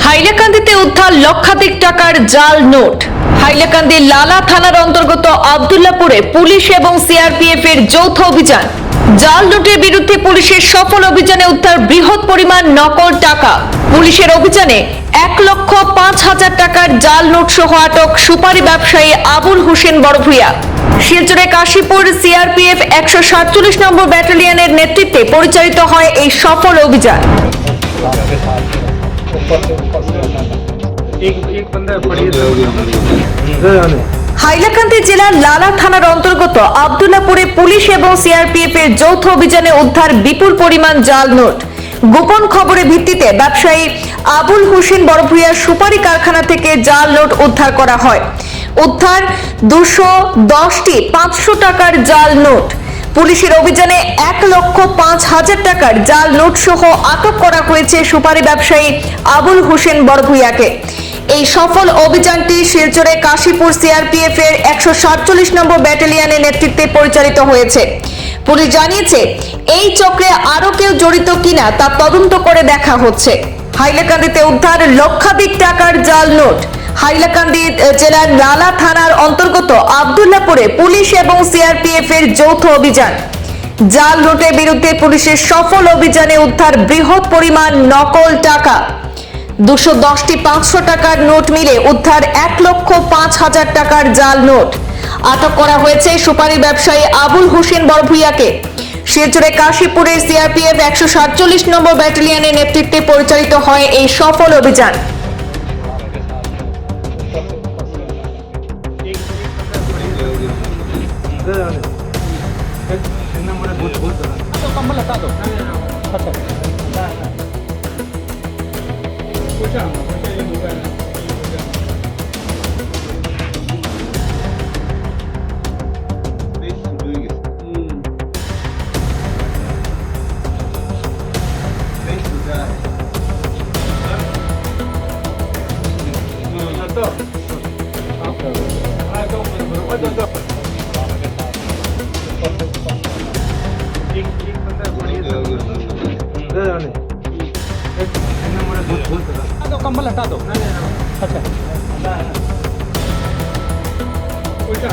হাইলাকান্দিতে উদ্ধার লক্ষাধিক টাকার জাল নোট। হাইলাকান্দির লালা থানার অন্তর্গত আব্দুল্লাপুরে পুলিশ এবং সিআরপিএফ এর যৌথ অভিযান। জাল নোটের বিরুদ্ধে পুলিশের সফল অভিযানে উদ্ধার বৃহৎ পরিমাণ নকল টাকা। পুলিশের অভিযানে 1,05,000 টাকার জাল নোট সহ আটক সুপারি ব্যবসায়ী আবুল হোসেন বড়ভূইয়া। শিলচরে কাশীপুর সিআরপিএফ 147 নম্বর ব্যাটালিয়নের নেতৃত্বে পরিচালিত হয় এই সফল অভিযান। হাইলাকান্দি জেলার লালা থানার অন্তর্গত আব্দুল্লাপুরে পুলিশ এবং সিআরপিএফ এর যৌথ অভিযানে উদ্ধার বিপুল পরিমাণ জাল নোট। গোপন খবরের ভিত্তিতে ব্যবসায়ী আবুল হোসেন বড়ভূইয়ার সুপারি কারখানা থেকে জাল নোট উদ্ধার করা হয়। উদ্ধার 210টি 500 টাকার জাল নোট। পুলিশের অভিযানে 1,05,000 টাকার জাল নোট সহ আটক করা হয়েছে সুপারি ব্যবসায়ী আবুল হোসেন বড়ভূইয়াকে। এই সফল অভিযানটি শিলচরে কাশীপুর সিআরপিএফ এর 147 নম্বর ব্যাটালিয়নের নেতৃত্বে পরিচালিত হয়েছে। পুলিশ জানিয়েছে এই চক্রে আরো কেউ জড়িত কিনা তা তদন্ত করে দেখা হচ্ছে। হাইলাকান্দিতে উদ্ধার লক্ষাধিক টাকার জাল নোট। হাইলাকান্দি জেলার লালা থানার অন্তর্গত আব্দুল্লাপুরে পুলিশ এবং সিআরপিএফ এর যৌথ অভিযান। জাল নোটের বিরুদ্ধে পুলিশের সফল অভিযানে উদ্ধার বৃহৎ পরিমাণ নকল টাকা। 210টি 500 টাকার নোট মিলে উদ্ধার 1,05,000 টাকার জাল নোট। আটক করা হয়েছে সুপারি ব্যবসায়ী আবুল হোসেন বড়ভূইয়াকে। শিলচরে কাশীপুরের সিআরপিএফ 147 নম্বর ব্যাটালিয়নের নেতৃত্বে পরিচালিত হয় এই সফল অভিযান। कंबल हटा दो। अच्छा